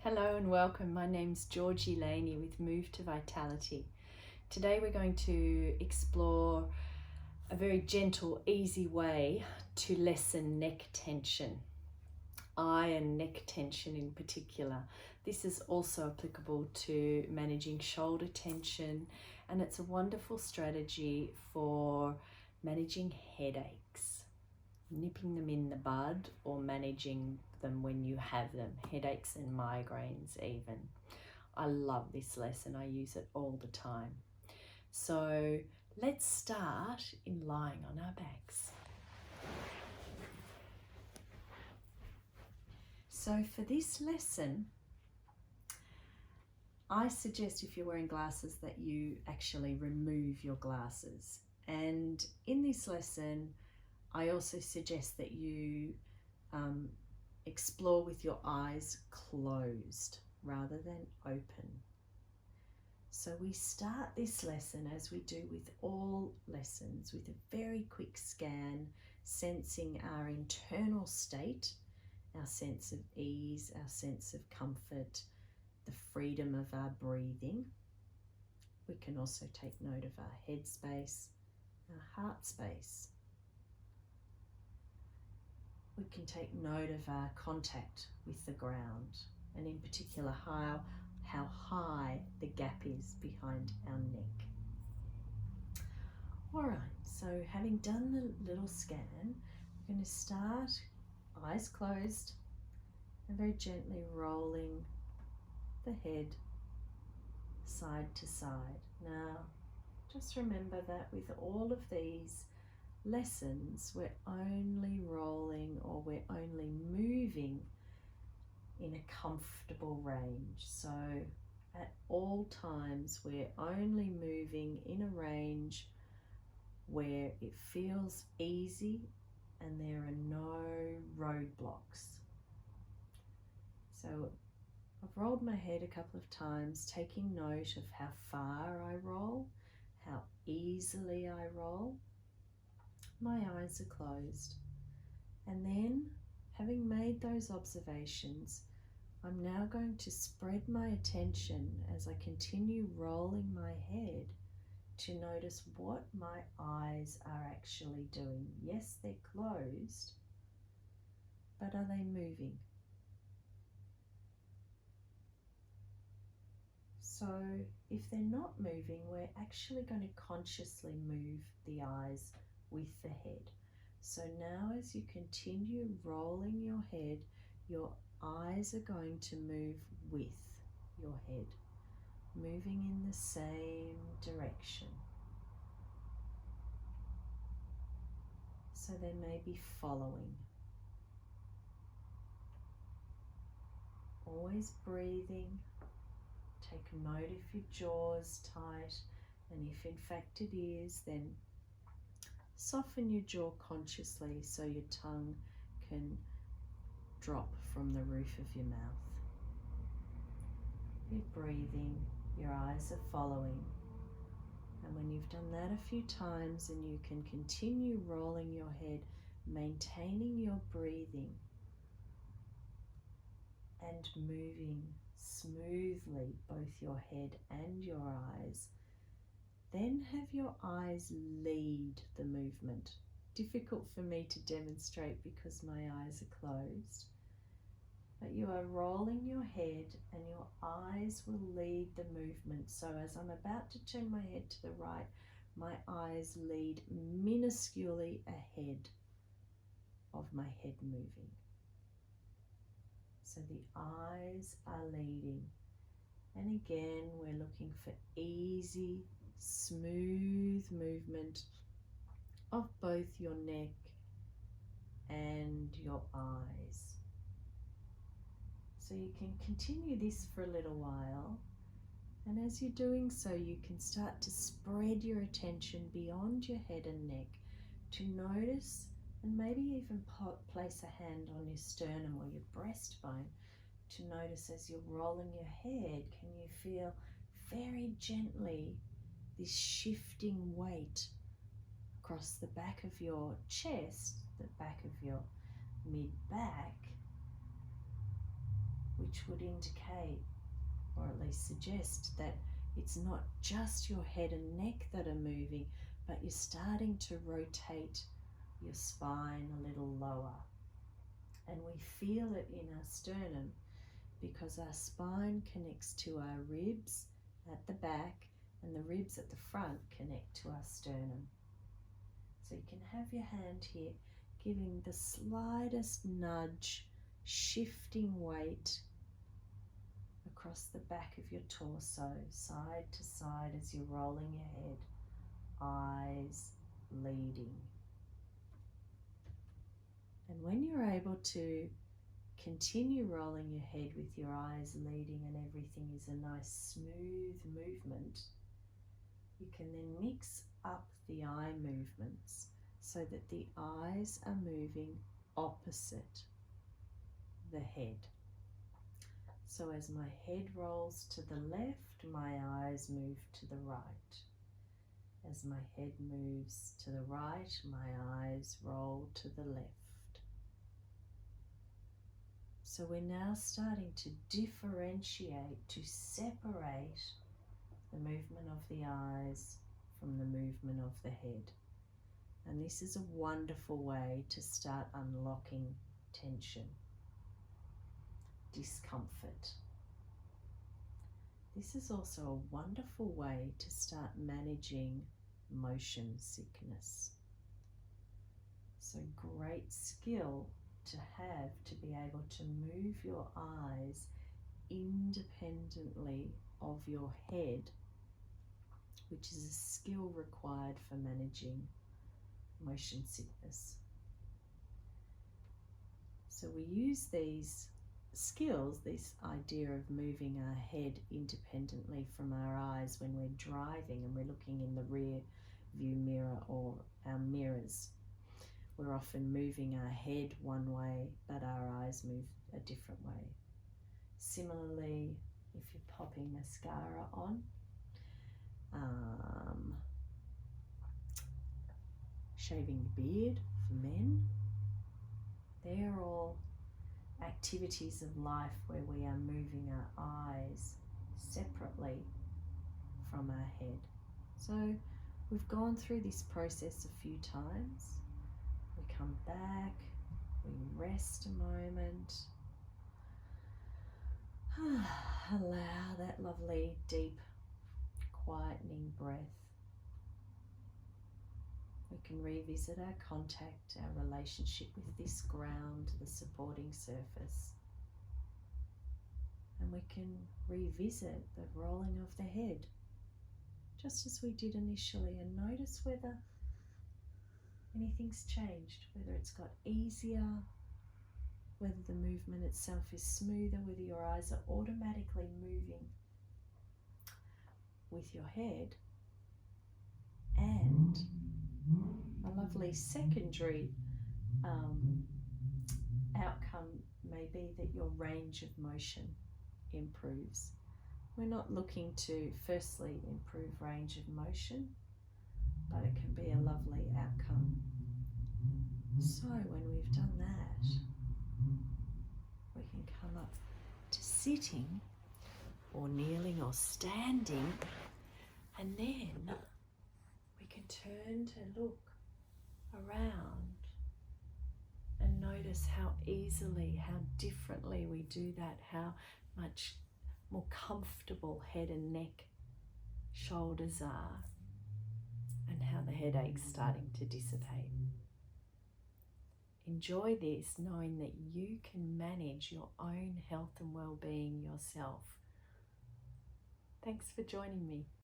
Hello and welcome. My name's Georgie with Move to Vitality. Today we're going to explore a very gentle, easy way to lessen neck tension, eye and neck tension in particular. This is also applicable to managing shoulder tension, and it's a wonderful strategy for managing headaches, nipping them in the bud or managing them when you have them, headaches and migraines even. I love this lesson. I use it all the time. So let's start in lying on our backs. So for this lesson, I suggest if you're wearing glasses that you actually remove your glasses. And in this lesson, I also suggest that you explore with your eyes closed rather than open. So we start this lesson, as we do with all lessons, with a very quick scan, sensing our internal state, our sense of ease, our sense of comfort, the freedom of our breathing. We can also take note of our head space, our heart space. We can take note of our contact with the ground, and in particular how high the gap is behind our neck. All right, so having done the little scan, we're going to start eyes closed and very gently rolling the head side to side. Now, just remember that with all of these lessons, we're only rolling, or we're only moving in a comfortable range. So at all times, we're only moving in a range where it feels easy and there are no roadblocks. So I've rolled my head a couple of times, taking note of how far I roll, how easily I roll. My eyes are closed, and then, having made those observations, I'm now going to spread my attention as I continue rolling my head to notice what my eyes are actually doing. Yes, they're closed, but are they moving? So if they're not moving, we're actually going to consciously move the eyes with the head. So now as you continue rolling your head, your eyes are going to move with your head, moving in the same direction. So they may be following. Always breathing. Take note if your jaw's tight, and if in fact it is, then soften your jaw consciously so your tongue can drop from the roof of your mouth. You're breathing, your eyes are following, and when you've done that a few times and you can continue rolling your head, maintaining your breathing and moving smoothly both your head and your eyes, then have your eyes lead the movement. Difficult for me to demonstrate because my eyes are closed, but you are rolling your head and your eyes will lead the movement. So as I'm about to turn my head to the right, my eyes lead minusculely ahead of my head moving. So the eyes are leading. And again, we're looking for easy, smooth movement of both your neck and your eyes. So you can continue this for a little while, and as you're doing so, you can start to spread your attention beyond your head and neck to notice, and maybe even place a hand on your sternum or your breastbone to notice as you're rolling your head, can you feel very gently this shifting weight across the back of your chest, the back of your mid-back, which which would indicate, or at least suggest, that it's not just your head and neck that are moving, but you're starting to rotate your spine a little lower. And we feel it in our sternum because our spine connects to our ribs at the back, and the ribs at the front connect to our sternum. So you can have your hand here, giving the slightest nudge, shifting weight across the back of your torso, side to side as you're rolling your head, eyes leading. And when you're able to continue rolling your head with your eyes leading and everything is a nice smooth movement, you can then mix up the eye movements so that the eyes are moving opposite the head. So as my head rolls to the left, my eyes move to the right. As my head moves to the right, my eyes roll to the left. So we're now starting to differentiate, to separate the movement of the eyes from the movement of the head. And this is a wonderful way to start unlocking tension, discomfort. This is also a wonderful way to start managing motion sickness. So great skill to have, to be able to move your eyes independently of your head, which is a skill required for managing motion sickness. So we use these skills, this idea of moving our head independently from our eyes when we're driving and we're looking in the rear view mirror or our mirrors. We're often moving our head one way, but our eyes move a different way. Similarly, if you're popping mascara on, shaving the beard for men, they're all activities of life where we are moving our eyes separately from our head. So we've gone through this process a few times. We come back, we rest a moment, allow that lovely deep quietening breath. We can revisit our contact, our relationship with this ground, the supporting surface. And we can revisit the rolling of the head, just as we did initially, and notice whether anything's changed, whether it's got easier, whether the movement itself is smoother, whether your eyes are automatically moving with your head. And a lovely secondary outcome may be that your range of motion improves. We're not looking to firstly improve range of motion, but it can be a lovely outcome. So when we've done that, we can come up to sitting or kneeling or standing, and then we can turn to look around and notice how easily, how differently we do that, how much more comfortable head and neck, shoulders are, and how the headache's starting to dissipate. Enjoy this, knowing that you can manage your own health and well-being yourself. Thanks for joining me.